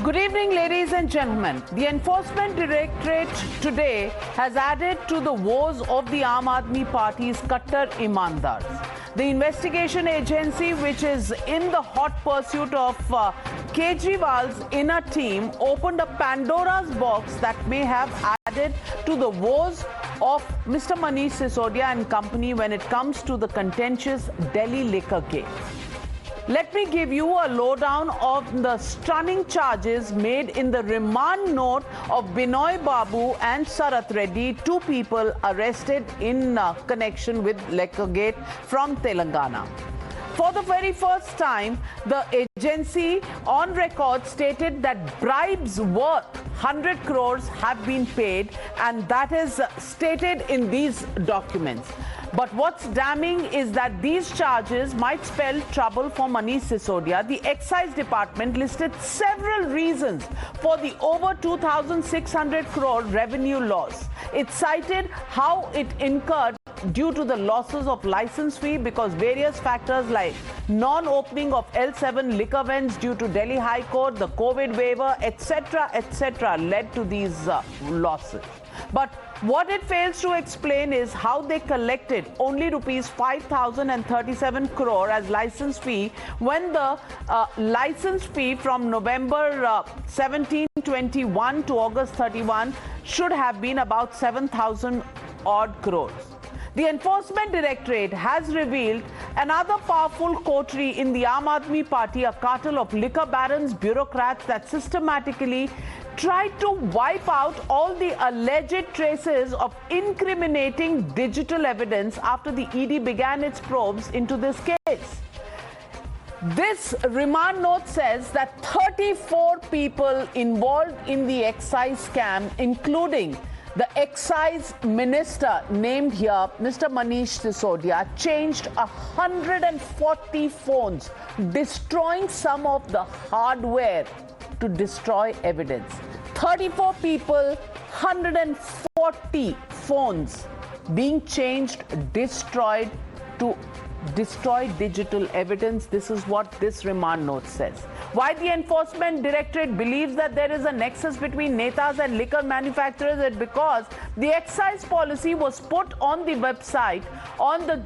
Good evening, ladies and gentlemen. The Enforcement Directorate today has added to the woes of the Aam Aadmi Party's Kattar Imandars. The investigation agency, which is in the hot pursuit of Kejriwal's inner team, opened a Pandora's box that may have added to the woes of Mr. Manish Sisodia and company when it comes to the contentious Delhi Liquorgate. Let me give you a lowdown of the stunning charges made in the remand note of Binoy Babu and Sarath Reddy, two people arrested in connection with Liquorgate from Telangana. For the very first time, the agency on record stated that bribes worth 100 crores have been paid, and that is stated in these documents. But what's damning is that these charges might spell trouble for Manish Sisodia. The Excise Department listed several reasons for the over 2,600 crore revenue loss. It cited how it incurred due to the losses of license fee because various factors like non-opening of L7 liquor vents due to Delhi High Court, the COVID waiver, etc., led to these losses. But what it fails to explain is how they collected only rupees 5,037 crore as license fee when the license fee from November 17, 21 to August 31 should have been about 7,000 odd crores. The Enforcement Directorate has revealed another powerful coterie in the Aam Aadmi Party, a cartel of liquor barons, bureaucrats that systematically tried to wipe out all the alleged traces of incriminating digital evidence after the ED began its probes into this case. This remand note says that 34 people involved in the excise scam, including the excise minister named here, Mr. Manish Sisodia, changed 140 phones, destroying some of the hardware to destroy evidence. 34 people, 140 phones being changed, destroyed to destroy digital evidence. This is what this remand note says. Why the Enforcement Directorate believes that there is a nexus between netas and liquor manufacturers is because the excise policy was put on the website on the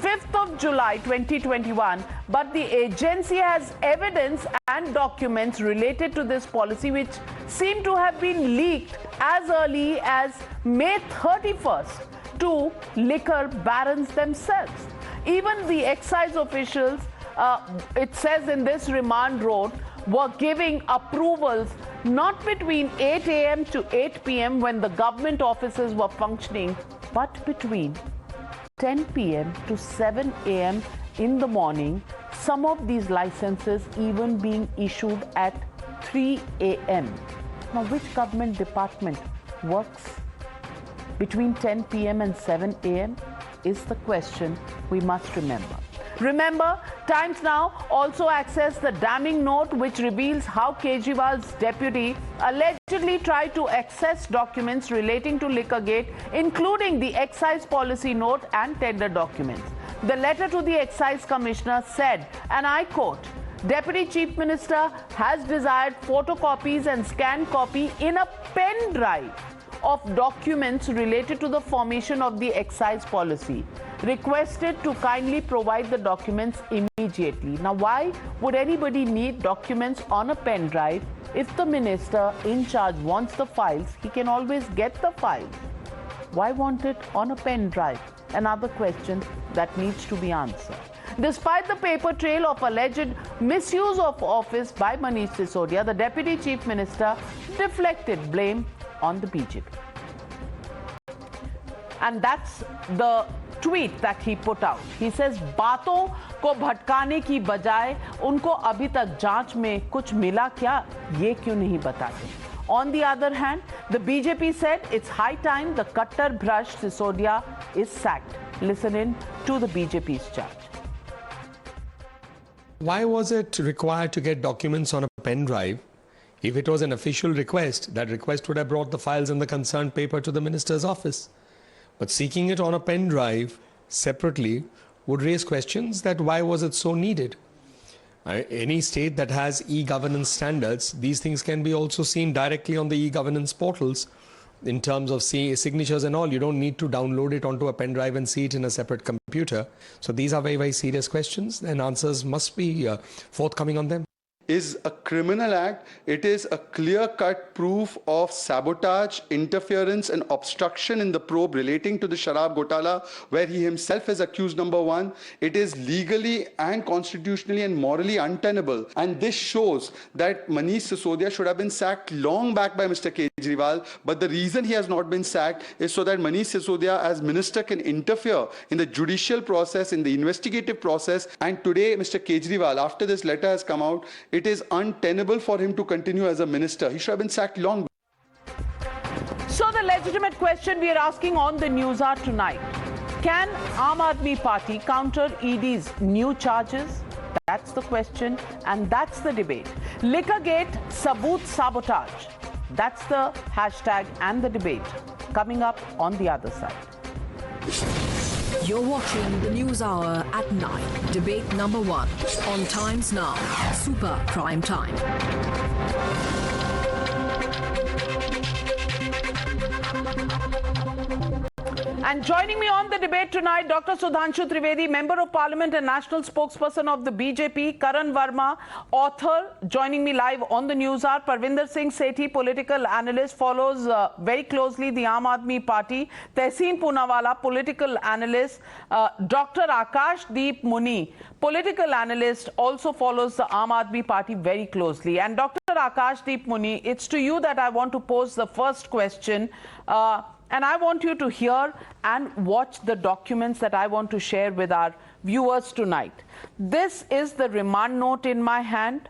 5th of July 2021, but the agency has evidence and documents related to this policy which seem to have been leaked as early as May 31st to liquor barons themselves. Even the excise officials, it says in this remand note, were giving approvals not between 8 a.m. to 8 p.m. when the government offices were functioning, but between 10 p.m. to 7 a.m. in the morning, some of these licenses even being issued at 3 a.m. Now, which government department works between 10 p.m. and 7 a.m. is the question we must remember. Remember, Times Now also accessed the damning note which reveals how Kejriwal's deputy allegedly tried to access documents relating to Liquorgate, including the excise policy note and tender documents. The letter to the excise commissioner said, and I quote, Deputy Chief Minister has desired photocopies and scanned copy in a pen drive of documents related to the formation of the excise policy. Requested to kindly provide the documents immediately. Now, why would anybody need documents on a pen drive? If the minister in charge wants the files, he can always get the files. Why want it on a pen drive? Another question that needs to be answered. Despite the paper trail of alleged misuse of office by Manish Sisodia, the Deputy Chief Minister deflected blame on the BJP. And that's the tweet that he put out. He says, बातों को भटकाने की बजाय उनको अभी तक जांच में कुछ मिला क्या, ये क्यों नहीं बताते? On the other hand, the BJP said it's high time the Kattar brush Sisodia is sacked. Listen in to the BJP's charge. Why was it required to get documents on a pen drive? If it was an official request, that request would have brought the files in the concerned paper to the minister's office. But seeking it on a pen drive separately would raise questions that why was it so needed? Any state that has e-governance standards, these things can be also seen directly on the e-governance portals in terms of signatures and all. You don't need to download it onto a pen drive and see it in a separate computer. So these are very, very serious questions, and answers must be forthcoming on them. Is a criminal act. It is a clear-cut proof of sabotage, interference and obstruction in the probe relating to the Sharab Ghotala, where he himself is accused number one. It is legally and constitutionally and morally untenable. And this shows that Manish Sisodia should have been sacked long back by Mr. Kejriwal. But the reason he has not been sacked is so that Manish Sisodia as minister can interfere in the judicial process, in the investigative process. And today, Mr. Kejriwal, after this letter has come out, it is untenable for him to continue as a minister. He should have been sacked long. So the legitimate question we are asking on the Newshour tonight: can Aam Aadmi Party counter ED's new charges? That's the question, and that's the debate. Liquorgate Saboot Sabotage. That's the hashtag and the debate. Coming up on the other side. You're watching the News Hour at 9. Debate number 1 on Times Now. Super Prime Time. And joining me on the debate tonight, Dr. Sudhanshu Trivedi, Member of Parliament and National Spokesperson of the BJP, Karan Verma, author, joining me live on the Newshour. Parvinder Singh Sethi, political analyst, follows very closely the Aam Aadmi Party. Tehseen Poonawala, political analyst. Dr. Akash Deep Muni, political analyst, also follows the Aam Aadmi Party very closely. And Dr. Akash Deep Muni, it's to you that I want to pose the first question. And I want you to hear and watch the documents that I want to share with our viewers tonight. This is the remand note in my hand,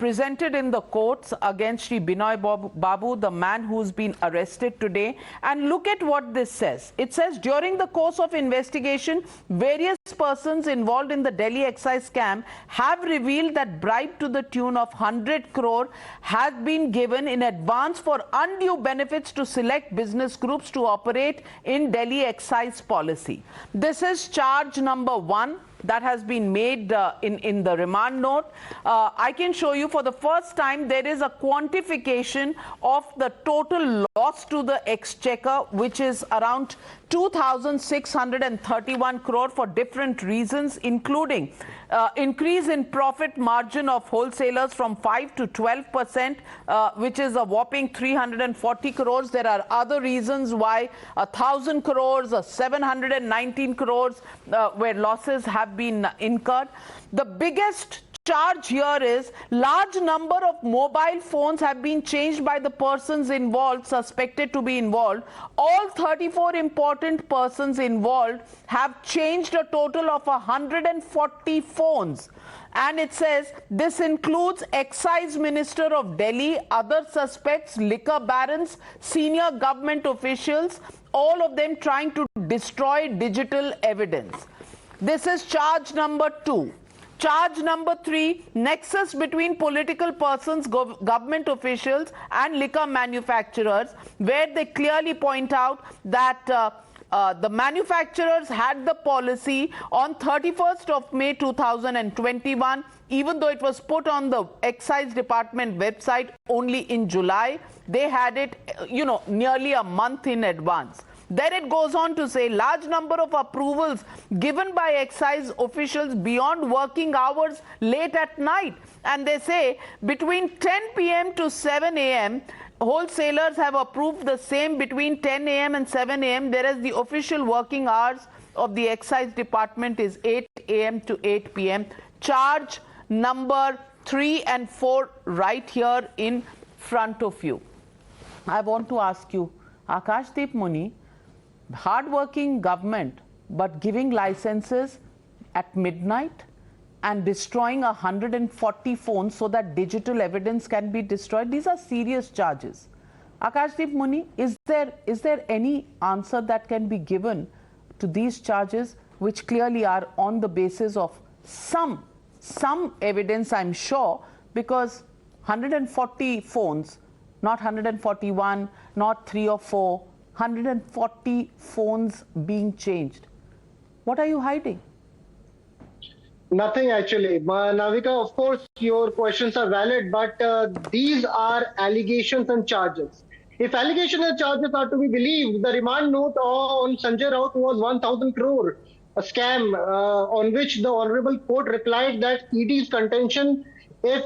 presented in the courts against Sri Binoy Babu, the man who's been arrested today. And look at what this says. It says, during the course of investigation, various persons involved in the Delhi excise scam have revealed that bribe to the tune of 100 crore has been given in advance for undue benefits to select business groups to operate in Delhi excise policy. This is charge number 1 that has been made in the remand note. I can show you for the first time there is a quantification of the total loss to the exchequer, which is around 2,631 crore for different reasons, including increase in profit margin of wholesalers from 5 to 12%, which is a whopping 340 crores. There are other reasons why 1,000 crores or 719 crores where losses have been incurred. The biggest charge here is large number of mobile phones have been changed by the persons involved, suspected to be involved. All 34 important persons involved have changed a total of 140 phones. And it says this includes Excise Minister of Delhi, other suspects, liquor barons, senior government officials, all of them trying to destroy digital evidence. This is charge number 2. Charge number 3, nexus between political persons, government officials and liquor manufacturers, where they clearly point out that the manufacturers had the policy on 31st of May 2021, even though it was put on the Excise Department website only in July. They had it, nearly a month in advance. Then it goes on to say large number of approvals given by excise officials beyond working hours late at night. And they say between 10 p.m. to 7 a.m. wholesalers have approved the same between 10 a.m. and 7 a.m. whereas the official working hours of the excise department is 8 a.m. to 8 p.m. Charge number 3 and 4 right here in front of you. I want to ask you, Akash Deep Muni, hard-working government, but giving licenses at midnight and destroying 140 phones so that digital evidence can be destroyed. These are serious charges. Akash Deep Muni, is there any answer that can be given to these charges, which clearly are on the basis of some evidence, I'm sure, because 140 phones, not 141, not 3 or 4, 140 phones being changed. What are you hiding? Nothing actually. Navika, of course, your questions are valid, but these are allegations and charges. If allegations and charges are to be believed, the remand note on Sanjay Raut was 1,000 crore, a scam on which the Honorable Court replied that ED's contention, if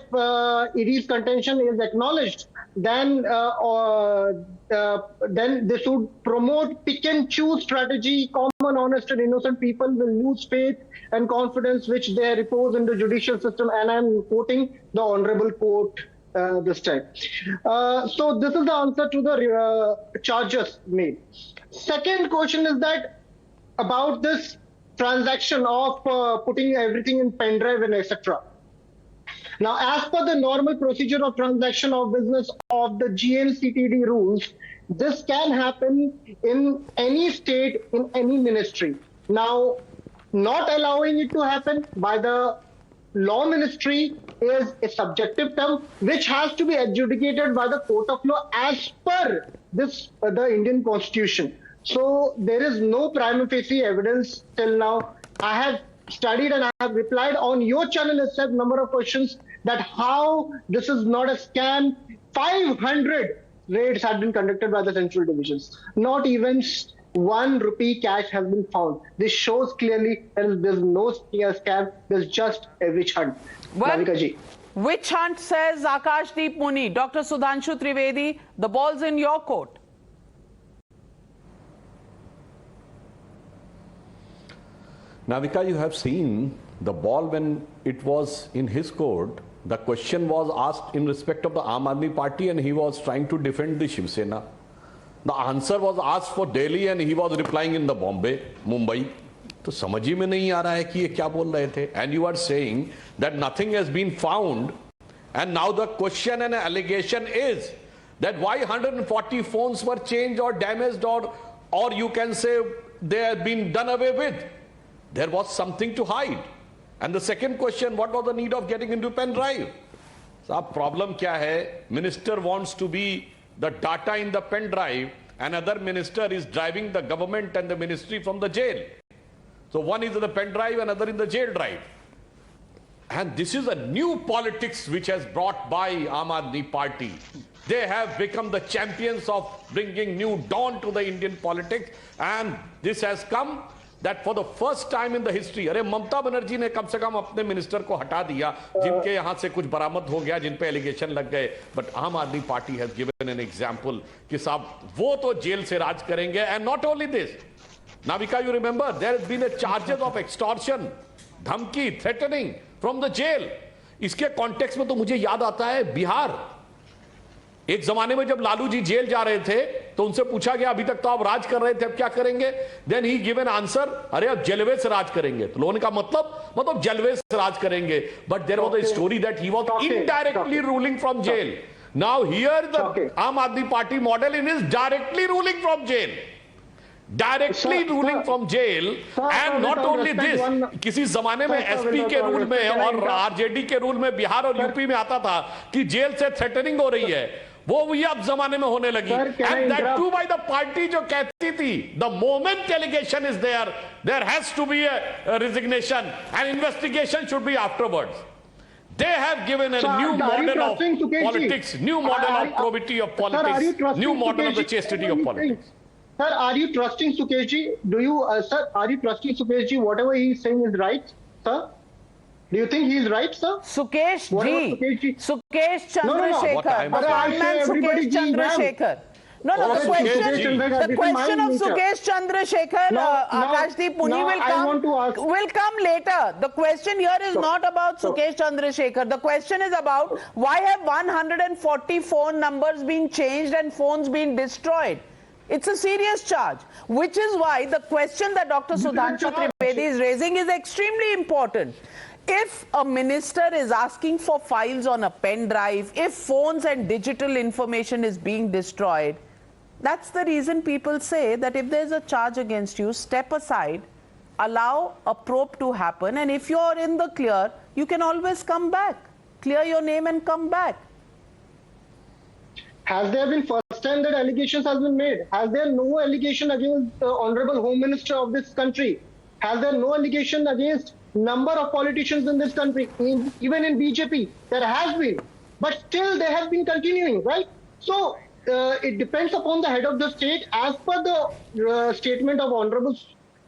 ED's contention is acknowledged, then this would promote pick and choose strategy. Common, honest and innocent people will lose faith and confidence which they repose in the judicial system. And I'm quoting the Honorable Court this time. So this is the answer to the charges made. Second question is that about this transaction of putting everything in pen drive and etc. Now, as per the normal procedure of transaction of business of the GNCTD rules, this can happen in any state, in any ministry. Now, not allowing it to happen by the law ministry is a subjective term which has to be adjudicated by the court of law as per this the Indian Constitution. So there is no prima facie evidence till now. I have studied and I have replied on your channel itself number of questions that how this is not a scam. 500 raids have been conducted by the central divisions. Not even 1 rupee cash has been found. This shows clearly that there's no scam. There's just a witch hunt. Well, Navika ji. Witch hunt, says Akashdeep Muni. Dr. Sudhanshu Trivedi, the ball's in your court. Navika, you have seen the ball when it was in his court. The question was asked in respect of the Aam Aadmi Party and he was trying to defend the Shiv Sena. The answer was asked for Delhi and he was replying in the Mumbai. तो समझ ही में नहीं आ रहा है कि ये क्या बोल रहे थे. And you are saying that nothing has been found and now the question and allegation is that why 140 phones were changed or damaged or you can say they have been done away with. There was something to hide. And the second question, what was the need of getting into pen drive? So, problem kya hai? Minister wants to be the data in the pen drive, another minister is driving the government and the ministry from the jail. So one is in the pen drive, another in the jail drive. And this is a new politics which has brought by Aam Aadmi Party. They have become the champions of bringing new dawn to the Indian politics, and this has come that for the first time in the history, अरे ममता बनर्जी ने कम से कम अपने minister को हटा दिया जिनके यहाँ से कुछ बरामद हो गया, जिन पे एलिगेशन लग गए, but Aam Aadmi Party has given an example कि साहब वो तो जेल से राज करेंगे. And not only this, Navika, you remember there has been a charges of extortion, धमकी, थ्रेटनिंग फ्रॉम द जेल. इसके कॉन्टेक्स्ट में तो मुझे याद आता है बिहार. एक जमाने में जब लालू जी जेल जा रहे थे तो उनसे पूछा गया अभी तक तो आप राज कर रहे थे, अब क्या करेंगे? देन ही गिवन आंसर, अरे अब जलवे से राज करेंगे. तो लोगों ने कहा मतलब जलवे से राज करेंगे. But there was a story that he was indirectly ruling from jail. Now here the Aam Aadmi Party model in is directly ruling from jail. Directly ruling from jail. And not only this, किसी जमाने में एसपी के rule में और RJD के rule में बिहार और UP में आता था कि जेल से थ्रेटनिंग हो रही है, वो भी अब जमाने में होने लगी. And that too by the party जो कहती थी the moment allegation is there has to be a resignation and investigation should be afterwards. They have given a new model of politics, new model of probity of politics, new model of the chastity of politics. Sir, are you trusting Sukesh ji? Do you, sir, are you trusting Sukesh ji? Whatever he is saying is right, sir? Do you think he is right, sir? Sukesh ji. Sukesh Chandrasekhar. No. Sukesh Chandrasekhar. No, the question of Sukesh Chandrasekhar, Akashdeep Muni will come later. The question here is not about Sukesh Chandrasekhar. The question is about why have 140 phone numbers been changed and phones been destroyed. It's a serious charge, which is why the question that Dr. Sudhanshu Trivedi is raising is extremely important. If a minister is asking for files on a pen drive, if phones and digital information is being destroyed, that's the reason people say that if there's a charge against you, step aside, allow a probe to happen, and if you're in the clear, you can always come back, clear your name and come back. Has there been first time that allegations has been made? Has there no allegation against the Honorable Home Minister of this country? Has there no allegation against number of politicians in this country, even in BJP, there has been, but still they have been continuing, right? So it depends upon the head of the state, as per the statement of Honorable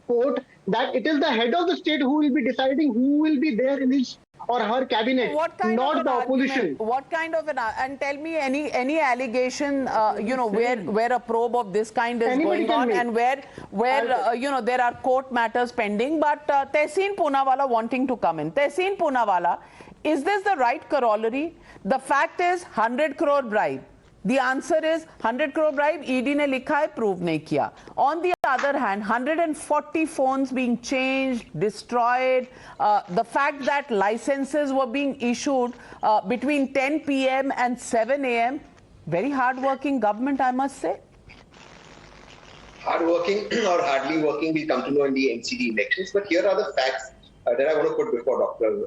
Court, that it is the head of the state who will be deciding who will be there in his or her cabinet, not the opposition. What kind of and tell me any allegation, where a probe of this kind is going on, and where there are court matters pending. But Tehseen Poonawalla wanting to come in. Tehseen Poonawalla, is this the right corollary? The fact is 100 crore bribe. The answer is 100 crore bribe, ED ne likha hai, prove nahi kiya. On the other hand, 140 phones being changed, destroyed, the fact that licenses were being issued between 10 p.m. and 7 a.m. Very hard-working government, I must say. Hard-working or hardly working, we'll come to know in the NCD elections. But here are the facts that I want to put before Dr.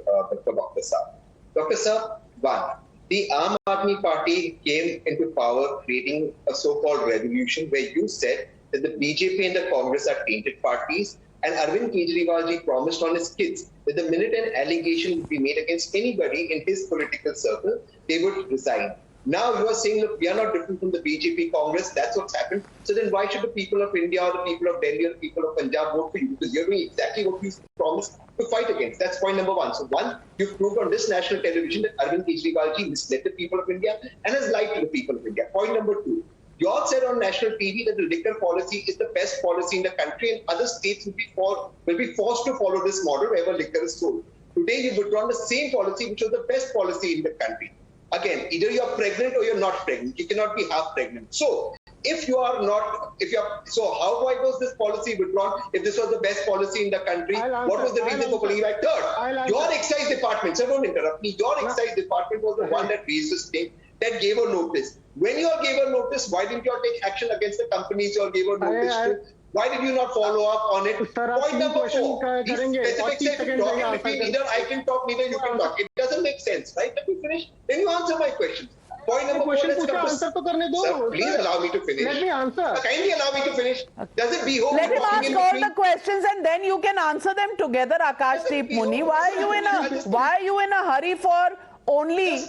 Saab. Dr. Saab, one, the Aam Aadmi Party came into power creating a so-called revolution where you said that the BJP and the Congress are tainted parties, and Arvind Kejriwal ji promised on his kids that the minute an allegation would be made against anybody in his political circle, they would resign. Now you are saying, look, we are not different from the BJP Congress, that's what's happened. So then why should the people of India or the people of Delhi or the people of Punjab vote for you? Because you're doing exactly what you promised to fight against. That's point number one. So one, you've proved on this national television that Arvind Kejriwal ji misled the people of India and has lied to the people of India. Point number two, you all said on national TV that the liquor policy is the best policy in the country and other states will be forced to follow this model wherever liquor is sold. Today you've withdrawn the same policy which was the best policy in the country. Again, either you are pregnant or you're not pregnant. You cannot be half pregnant. So, so how why was this policy withdrawn if this was the best policy in the country? What was the reason for pulling it back? Third, your excise department, so don't interrupt me, your excise department was the one that raised this claim, that gave a notice. When you all gave a notice, why didn't you all take action against the companies you all gave a notice to? Why did you not follow up on it? Point number four, these specifics have talk between neither I can talk, neither you can talk. It doesn't make sense, right? Let me finish. Then you answer my questions. Point number four, let's come to... Sir, please allow me to finish. Let me answer. Kindly allow me to finish. Does it behove... Let him ask all the questions and then you can answer them together, Akashdeep Muni. Why are you in a hurry for only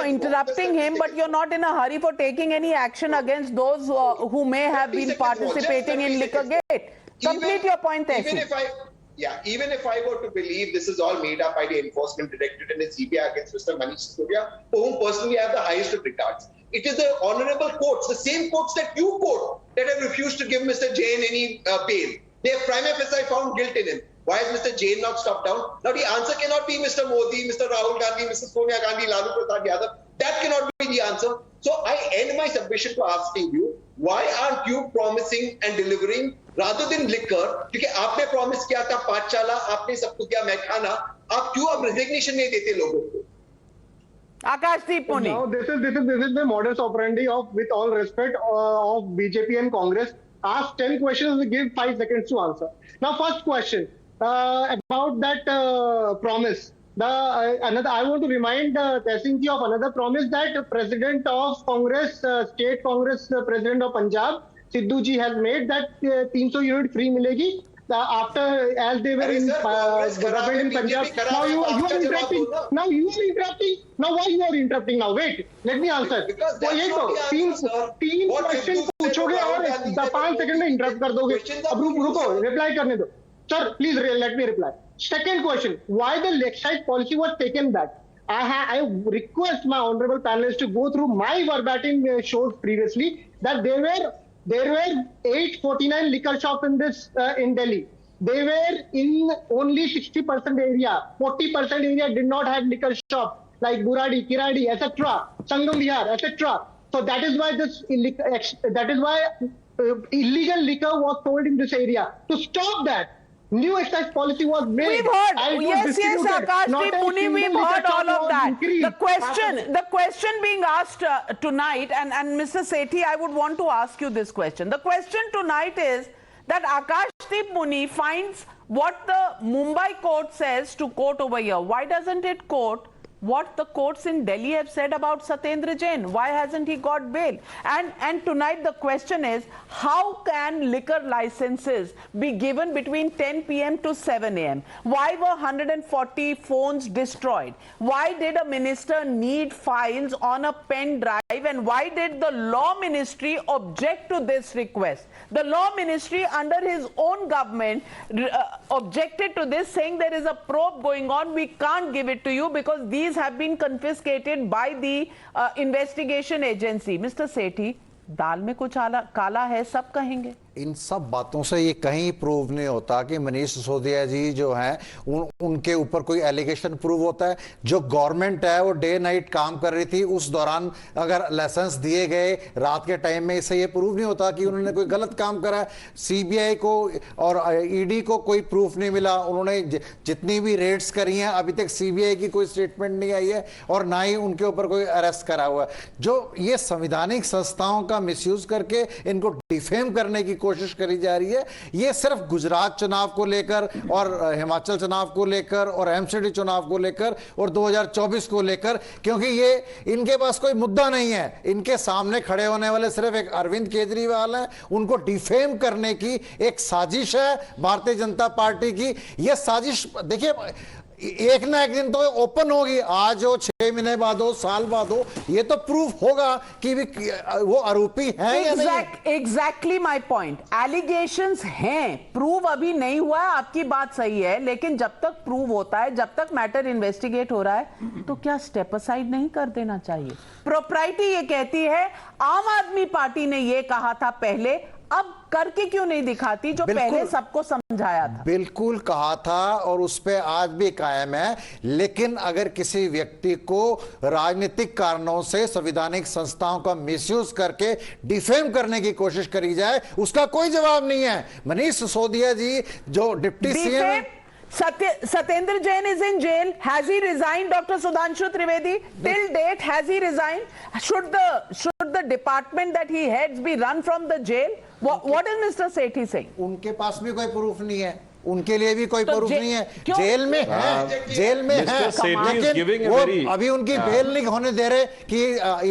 interrupting him, but you're not in a hurry for taking any action against those who may have been participating in Liquorgate? Complete your point, Tehseen. Even if I were to believe this is all made up by the Enforcement Directorate and the CBI against Mr. Manish Sisodia, for whom personally I have the highest of regards, it is the honourable courts, the same courts that you quote, that have refused to give Mr. Jain any bail. They have prima facie found guilt in him. Why has Mr. Jain not stopped down? Now the answer cannot be Mr. Modi, Mr. Rahul Gandhi, Mr. Sonia Gandhi, Lalu Prasad Yadav. That cannot be the answer. So I end my submission to asking you, why aren't you promising and delivering rather than liquor? Because आपने promise किया था पाठशाला, आपने सब कुछ किया मैखाना, आप क्यों अब resignation नहीं देते लोगों को? Akashdeep Muni. Now this is the modus operandi of, with all respect, of BJP and Congress. Ask 10 questions, give 5 seconds to answer. Now first question. About that promise. I want to remind Tehseen ji of another promise that President of Congress, State Congress President of Punjab, Sidhu ji has made that 300 unit free milegi after as they were in government in Punjab. Now you are interrupting. Now you are interrupting. Now why you are interrupting now? Wait, let me answer. तो ये तो तीन question पूछोगे और 5 second में interrupt कर दोगे. अब रुको रिप्लाई करने दो. Sir, please let me reply. Second question, why the excise policy was taken back? I request my honorable panelists to go through my verbatim shows previously that there were 849 liquor shops in Delhi. They were in only 60% area. 40% area did not have liquor shops like Buradi, Kiradi, etc. Sangam Vihar, etc. So that is why illegal liquor was sold in this area. To stop that, new excise policy was made. We've heard. Yes, Akashdeep Muni, we've heard all of that. The question being asked tonight, and Mr. Sethi, I would want to ask you this question. The question tonight is that Akashdeep Muni finds what the Mumbai court says to quote over here. Why doesn't it quote what the courts in Delhi have said about Satyendra Jain. Why hasn't he got bail? And tonight the question is, how can liquor licenses be given between 10 p.m. to 7 a.m.? Why were 140 phones destroyed? Why did a minister need files on a pen drive? And why did the law ministry object to this request? The law ministry under his own government objected to this, saying there is a probe going on. We can't give it to you because these have been confiscated by the investigation agency. Mr. Sethi, दाल में कुछ काला है, सब कहेंगे। इन सब बातों से ये कहीं प्रूव नहीं होता कि मनीष सिसोदिया जी जो हैं उनके ऊपर कोई एलिगेशन प्रूव होता है। जो गवर्नमेंट है वो डे नाइट काम कर रही थी, उस दौरान अगर लाइसेंस दिए गए रात के टाइम में, इससे ये प्रूव नहीं होता कि उन्होंने कोई गलत काम करा है। सीबीआई को और ईडी को कोई प्रूफ नहीं मिला। उन्होंने जितनी भी रेड्स करी हैं अभी तक सीबीआई की कोई स्टेटमेंट नहीं आई है और ना ही उनके ऊपर कोई अरेस्ट करा हुआ है। जो ये संवैधानिक संस्थाओं का मिसयूज करके इनको डिफेम करने की कोशिश करी जा रही है, ये सिर्फ गुजरात चुनाव को लेकर और हिमाचल चुनाव को लेकर और एमसीडी चुनाव को लेकर और 2024 को लेकर, क्योंकि ये इनके पास कोई मुद्दा नहीं है। इनके सामने खड़े होने वाले सिर्फ एक अरविंद केजरीवाल है। उनको डिफेम करने की एक साजिश है भारतीय जनता पार्टी की। यह साजिश देखिए एक ना एक दिन तो ओपन होगी, आज हो, 6 महीने बाद हो, साल बाद हो, ये तो प्रूफ होगा कि वो आरोपी हैं या नहीं। Exactly my point. एलिगेशंस हैं, प्रूव अभी नहीं हुआ है, आपकी बात सही है, लेकिन जब तक प्रूव होता है, जब तक मैटर इन्वेस्टिगेट हो रहा है, तो क्या स्टेप असाइड नहीं कर देना चाहिए? प्रोप्राइटी ये कहती है, आम आदमी पार्टी ने ये कहा था पहले, अब करके क्यों नहीं दिखाती जो पहले सबको समझाया था? बिल्कुल कहा था और उस पे आज भी कायम है। लेकिन अगर किसी व्यक्ति को राजनीतिक कारणों से संवैधानिक संस्थाओं का मिसयूज करके डिफेम करने की कोशिश करी जाए, उसका कोई जवाब नहीं है। मनीष सिसोदिया जी जो deputy CM, Satyendra Jain is in jail. Has he resigned, Dr. Sudhanshu Trivedi? Till date, has he resigned? Should the department that he heads be run from the jail? What is Mr. Sethi saying? उनके पास भी कोई proof नहीं है, उनके लिए भी कोई proof नहीं है। जेल में है, जेल में है, लेकिन वो अभी उनकी बेल नहीं होने दे रहे कि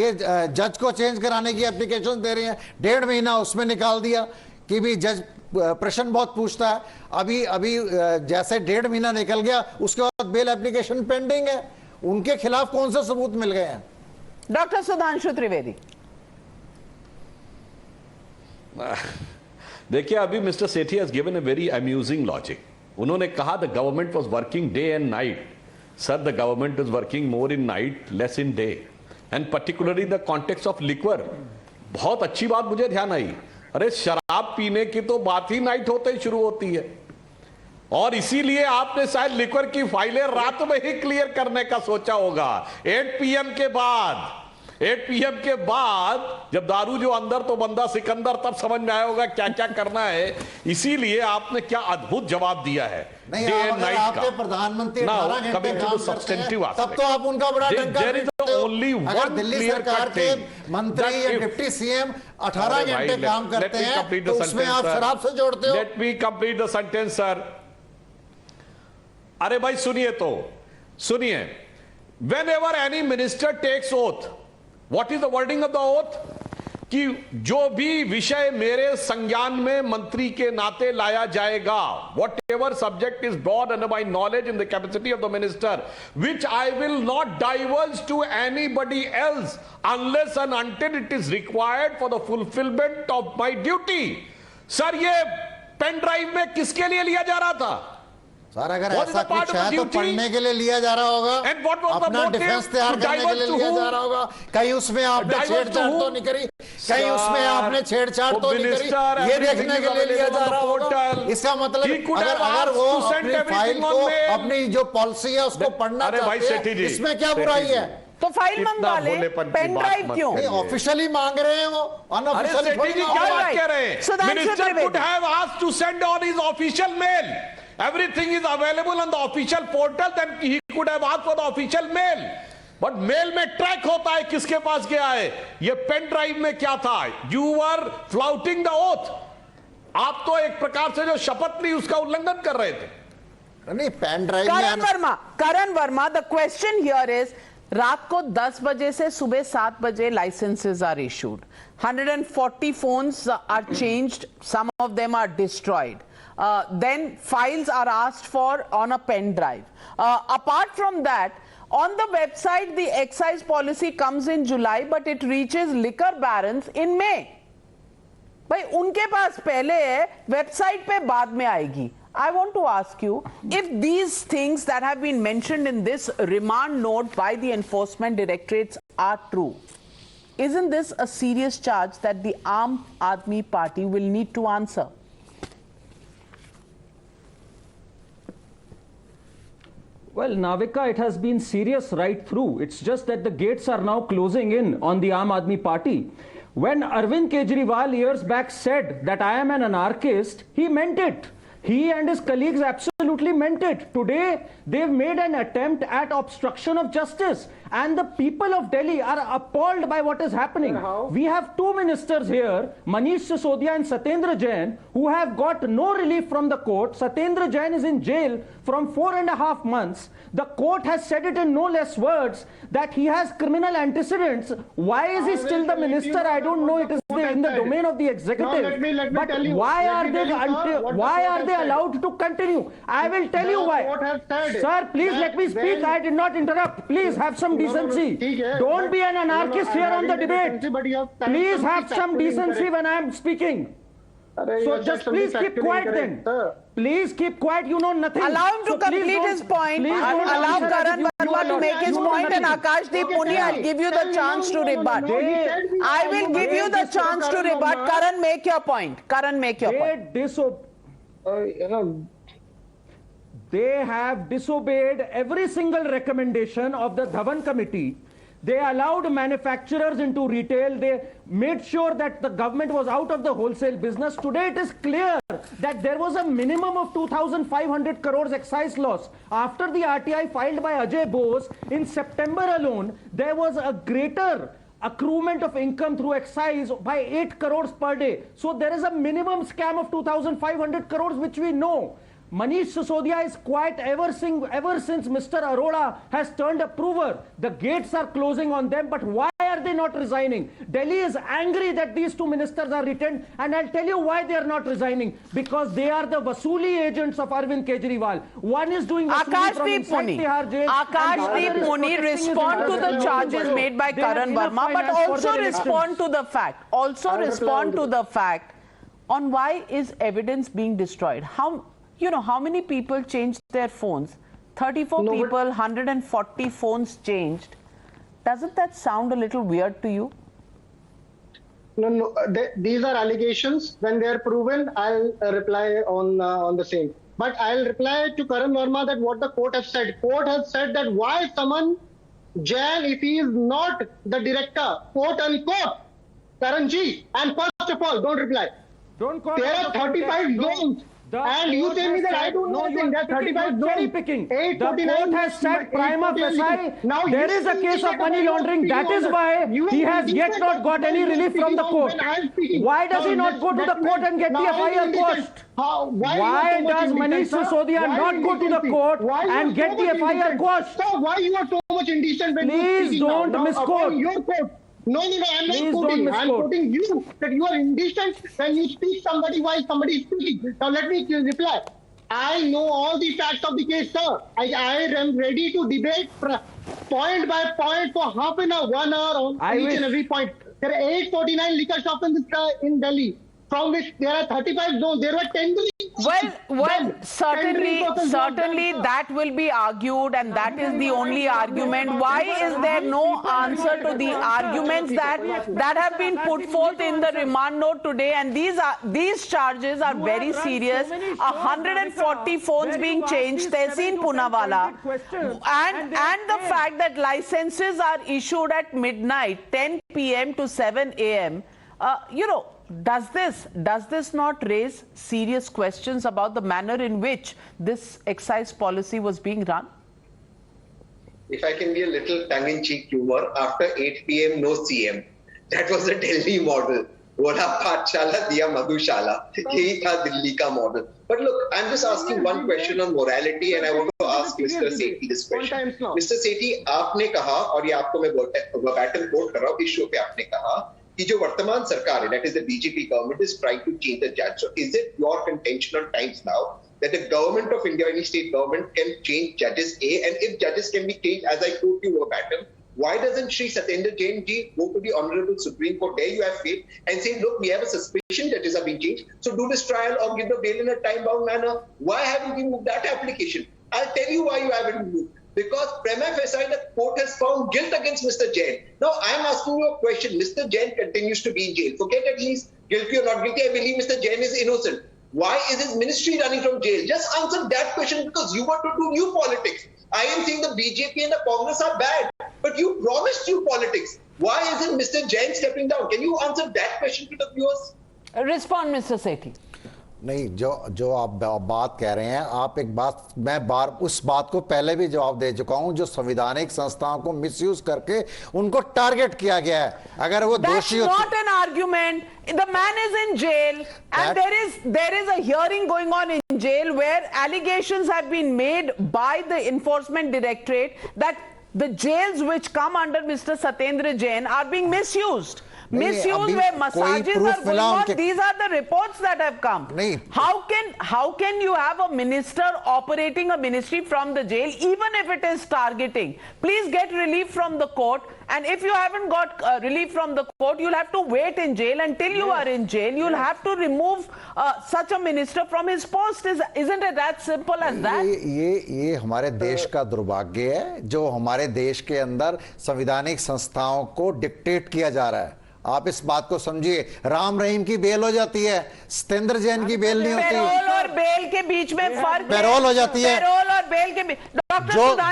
ये जज को चेंज कराने की एप्लीकेशन दे रहे हैं। 1.5 महीना उसमें निकाल दिया कि भी जज प्रश्न बहुत पूछता है। अभी जैसे 1.5 महीना निकल गया, उसके बाद बेल एप्लीकेशन पेंडिंग है। उनके खिलाफ कौन से सबूत मिल गए हैं? डॉक्टर सुधांशु त्रिवेदी, देखिए अभी mister Sethi has given a very amusing logic. उन्होंने कहा the government was working day and night. Sir, the government is working more in night, less in day, and particularly the context of liquor. बहुत अच्छी बात मुझे ध्यान आई। अरे शराब पीने की तो बात ही नाइट होते ही शुरू होती है, और इसीलिए आपने शायद लिक्वर की फाइलें रात में ही क्लियर करने का सोचा होगा। 8 PM के बाद जब दारू जो अंदर तो बंदा सिकंदर, तब समझ में आया होगा क्या क्या करना है। इसीलिए आपने क्या अद्भुत जवाब दिया है। नहीं, आपके प्रधानमंत्री 18 घंटे काम करते हैं, तब तो आप उनका बड़ा डंका पीटते हो। अगर दिल्ली सरकार के मंत्री या डिप्टी सीएम 18 घंटे काम करते हैं तो उसमें आप शराब से जोड़ते हो। Let me complete the sentence sir. अरे भाई सुनिए, whenever any minister takes oath, what is the wording of the oath? कि जो भी विषय मेरे संज्ञान में मंत्री के नाते लाया जाएगा, whatever subject is brought under my knowledge in the capacity of the minister, which I will not diverge to anybody else unless and until it is required for the fulfilment of my duty. Sir, ये pen drive में किसके लिए लिया जा रहा था? Sir, अगर ऐसा कुछ है तो पढ़ने के लिए लिया जा रहा होगा, अपना डिफेंस तैयार करने के लिए लिया जा रहा होगा। कहीं उसमें आपने छेड़छाड़ तो नहीं करी, कहीं उसमें आपने छेड़छाड़ तो नहीं करी, ये देखने के लिए लिया जा रहा होगा। इसका मतलब अगर वो अपनी फाइल को, अपनी जो पॉलिसी है उसको पढ़ना चाहते हैं, इसमें क्या बुराई है? तो फाइल मंगवा ले, पेन ड्राइव क्यों? ऑफिशियली मांग रहे हैं वो, अनऑफिशियली क्या बात कर रहे हैं? Minister could have asked to send on his official mail. Everything is available on the official portal, then he could have asked for the official mail. But mail में ट्रैक होता है किसके पास गया है। ये पेन ड्राइव में क्या था? You were flouting the oath. आप तो एक प्रकार से जो शपथ ली उसका उल्लंघन कर रहे थे। नहीं pen drive Karan Verma, the question here is, रात को 10 बजे से सुबह 7 बजे licenses are issued. 140 phones are changed. Some of them are destroyed. Then files are asked for on a pen drive. Apart from that, on the website, the excise policy comes in July, but it reaches liquor barons in May. भाई उनके पास पहले है, website पे बाद में आएगी. I want to ask you, if these things that have been mentioned in this remand note by the Enforcement Directorates are true, isn't this a serious charge that the Aam Aadmi Party will need to answer? Well, Navika, it has been serious right through. It's just that the gates are now closing in on the Aam Aadmi Party. When Arvind Kejriwal years back said that I am an anarchist, he meant it. He and his colleagues absolutely meant it. Today, they've made an attempt at obstruction of justice. And the people of Delhi are appalled by what is happening. We have two ministers here, Manish Sisodia and Satyendra Jain, who have got no relief from the court. Satyendra Jain is in jail from 4.5 months. The court has said it in no less words that he has criminal antecedents. Why is he still the minister? I don't know. It is in the domain of the executive. But why are they allowed to continue? I will tell you why. Sir, please let me speak. I did not interrupt. Please have some decency. Don't be an anarchist here on the debate. Please have some decency when I am speaking. So just please keep quiet then. Please keep quiet. You know nothing. Allow him to complete his point. Allow Karan Verma to make his point, and Akashdeep Muni, I'll give you the chance to rebut. I will give you the chance to rebut. Karan, make your point. Karan, make your point. They have disobeyed every single recommendation of the Dhawan committee. They allowed manufacturers into retail. They made sure that the government was out of the wholesale business. Today it is clear that there was a minimum of 2,500 crores excise loss. After the RTI filed by Ajay Bose, in September alone, there was a greater accruement of income through excise by 8 crores per day. So there is a minimum scam of 2,500 crores, which we know. Manish Sisodia is quiet ever since Mr. Arora has turned a prover. The gates are closing on them, but why are they not resigning? Delhi is angry that these two ministers are retained, and I'll tell you why they are not resigning. Because they are the Vasuli agents of Arvind Kejriwal. One is doing Akashdeep Muni, respond to the charges made by Karan Verma, but also respond to the fact. Respond to the fact on why is evidence being destroyed. How many people changed their phones? 34 people, 140 phones changed. Doesn't that sound a little weird to you? No. These are allegations. When they are proven, I'll reply on the same. But I'll reply to Karan Verma that what the court has said. Court has said that why summon Jain if he is not the director, quote unquote, Karanji. And first of all, don't reply. Don't call. There are 35 zones. And you tell me that I don't know anything. There are 35 cherry picking. The court has said prima facie. There is a case of money laundering. That is why he has yet not got any relief from the court. Why does he not go to the court and get the FIR quashed? Why does Manish Sisodia not go to the court and get the FIR quashed? So why you are so much indecent when Please don't misquote. Your court. No, I'm not quoting. I'm quoting you, that you are indecent when you speak somebody while somebody is speaking. Now let me reply. I know all the facts of the case, sir. I am ready to debate point by point for half an hour, 1 hour on each and every point. There are 849 liquor shops in Delhi, from which there are 35 zones. There were 10. Well, certainly that will be argued, and that is the only argument. Why is there no answer to the arguments that have been put forth in the remand note today? And these charges are very serious. 140 phones being changed, Tehseen Poonawalla, and the fact that licenses are issued at midnight, 10 p.m. to 7 a.m. Does this not raise serious questions about the manner in which this excise policy was being run? If I can be a little tongue-in-cheek humor, after 8 p.m. no CM. That was the Delhi model. बोला पाठशाला दिया मधुशाला, यही था दिल्ली का model. But look, I'm just asking one question on morality, and I want to ask Mr. Sethi this question. Mr. Sethi, आपने कहा, और ये आपको मैं verbatim quote कर रहा हूँ, इस शो पे आपने कहा कि जो वर्तमान सरकार है, that is the BJP government, is trying to change the judge. So is it your contention on times now that the government of India, any state government, can change judges A? And if judges can be changed, as I quote you verbatim, why doesn't Shri Satyendra Jain ji go to the Honorable Supreme Court, there you have faith, and say, look, we have a suspicion judges are being changed, so do this trial or give the bail in a time-bound manner? Why haven't you moved that application? I'll tell you why you haven't moved. Because prima facie, the court has found guilt against Mr. Jain. Now, I'm asking you a question. Mr. Jain continues to be in jail. Forget at least guilty or not guilty. I believe Mr. Jain is innocent. Why is his ministry running from jail? Just answer that question, because you want to do new politics. I am saying the BJP and the Congress are bad, but you promised new politics. Why isn't Mr. Jain stepping down? Can you answer that question to the viewers? Respond, Mr. Sethi. नहीं, जो आप बात कह रहे हैं, आप एक बात, मैं उस बात को पहले भी जवाब दे चुका हूं, जो संवैधानिक संस्थाओं को मिसयूज करके उनको टारगेट किया गया है. अगर वो दोषी होते, That's not an argument. The man is in jail, and there is a hearing going on in jail where allegations have been made by the Enforcement Directorate that the jails which come under Mr. Satyendra Jain are being misused. Misuse where massages are going on. These are the reports that have come. How can you have a minister operating a ministry from the jail, even if it is targeting? Please get relief from the court, and if you haven't got relief from the court, you'll have to wait in jail until you are in jail. You'll have to remove such a minister from his post. Isn't it that simple as that? ये हमारे देश का दुर्भाग्य है, जो हमारे देश के अंदर संवैधानिक संस्थाओं को डिक्टेट किया जा रहा है. आप इस बात को समझिए. राम रहीम की बेल हो जाती है, सत्येंद्र जैन की बेल नहीं होती. पैरोल और बेल के बीच में फर्क. पैरोल हो जाती है. पैरोल और बेल के बीच.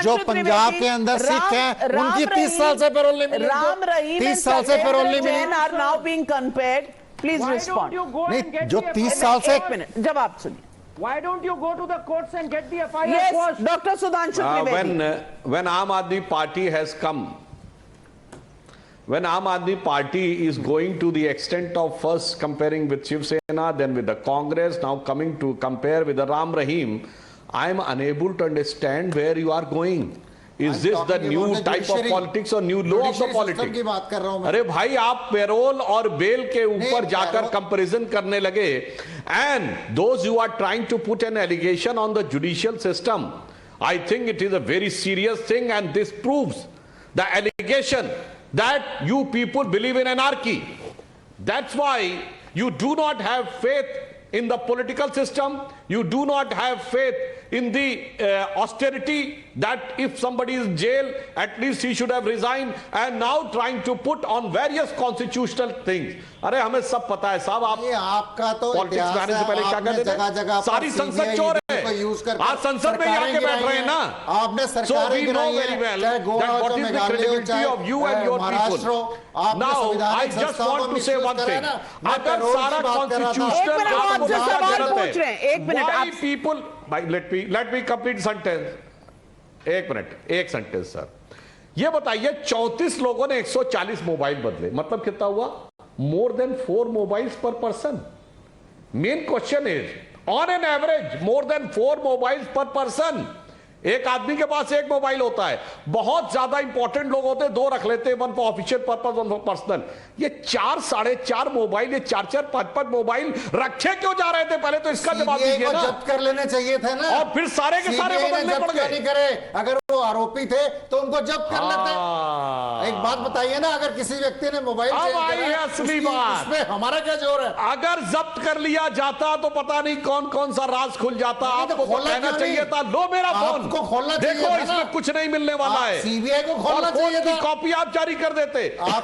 जो पंजाब के अंदर सिख हैं, उनकी 30 साल से पैरोल नहीं मिली. राम रहीम 30 साल से पैरोल नहीं मिली. are now being compared. Please respond. नहीं, जो 30 साल से. एक मिनट, जवाब सुनिए. Why don't you go to the courts and get the FIR? Yes, Dr. Sudhanshu Trivedi. When Aam Aadmi Party has come, when Aam Aadmi Party is going to the extent of first comparing with Shiv Sena, then with the Congress, now coming to compare with the Ram Rahim, I am unable to understand where you are going. Is this the new type of politics or new law of the politics? अरे भाई, आप payroll और bell के ऊपर जाकर comparison करने लगे, and those who are trying to put an allegation on the judicial system, I think it is a very serious thing, and this proves the allegation that you people believe in anarchy. That's why you do not have faith in the political system. You do not have faith in the austerity, that if somebody is in jail, at least he should have resigned, and now trying to put on various constitutional things. अरे हमें सब पता है साहब, आप आपका तो politics में आने से पहले क्या करते थे? सारी संसद चोर है. आज संसद में आके बैठ रहे हैं ना. आपने So we know very well that what is the credibility of you and your people. Now I just want to say one thing. अगर सारा constitutional why people, let me complete sentence. एक मिनट, एक sentence sir. ये बताइए, 34 लोगों ने 140 mobile बदले, मतलब कितना हुआ? More than 4 mobiles per person. Main question is, on an average, more than 4 mobiles per person. एक आदमी के पास एक मोबाइल होता है. बहुत ज्यादा इंपॉर्टेंट लोग होते हैं, 2 रख लेते हैं, 1 for official purpose, 1 for personal. ये 4 साढ़े 4 मोबाइल, ये 4 5 मोबाइल रखे क्यों जा रहे थे? पहले तो इसका जवाब दीजिए ना. जब्त कर लेने चाहिए थे ना, और फिर सारे के सारे बदलने पड़ गए. नहीं करे, अगर वो आरोपी थे तो उनको जब्त कर लेते. एक बात बताइए ना, अगर किसी व्यक्ति ने मोबाइल असली बात, उसमें हमारा क्या जोर है? अगर जब्त कर लिया जाता तो पता नहीं कौन कौन सा राज खुल जाता. आपको कहना चाहिए था, लो मेरा फोन, खोलना देखो चाहिए, इसमें कुछ नहीं मिलने वाला है. सीबीआई को खोलना चाहिए था. कॉपी आप जारी कर देते.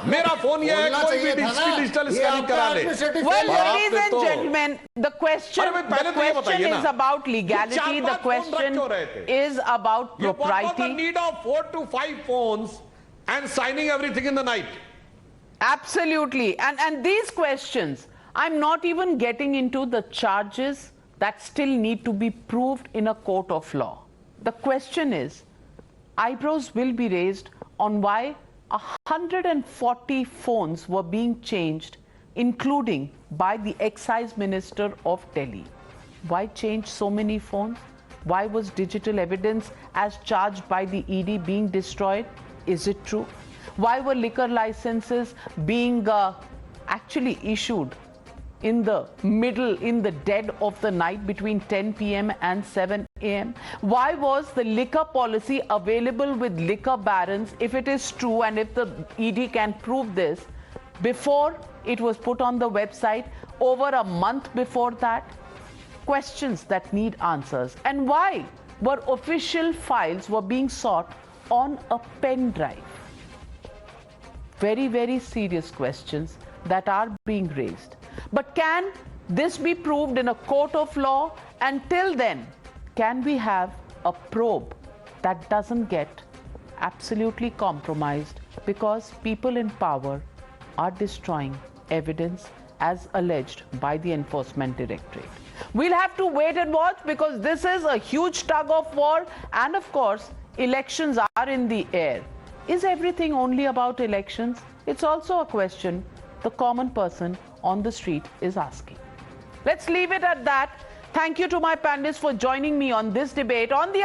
मेरा फोन ये है, कोई भी डिजिटल स्कैनिंग करा ले. Well, ladies and gentlemen, the question is about legality. The question is about propriety. The need of 4 to 5 phones and signing everything in the night. Absolutely. And these questions, I'm not even getting into the charges that still need to be proved in a court of law. The question is, eyebrows will be raised on why 140 phones were being changed including by the excise minister of Delhi. Why change so many phones? Why was digital evidence as charged by the ED being destroyed? Is it true? Why were liquor licenses being actually issued in the dead of the night between 10 p.m. and 7 a.m.? Why was the liquor policy available with liquor barons, if it is true and if the ED can prove this, before it was put on the website, over a month before that? Questions that need answers. And why were official files were being sought on a pen drive? Very, very serious questions that are being raised. But can this be proved in a court of law? And till then, can we have a probe that doesn't get absolutely compromised because people in power are destroying evidence as alleged by the Enforcement Directorate? We'll have to wait and watch, because this is a huge tug of war, and of course, elections are in the air. Is everything only about elections? It's also a question the common person on the street is asking. Let's leave it at that. Thank you to my panelists for joining me on this debate on the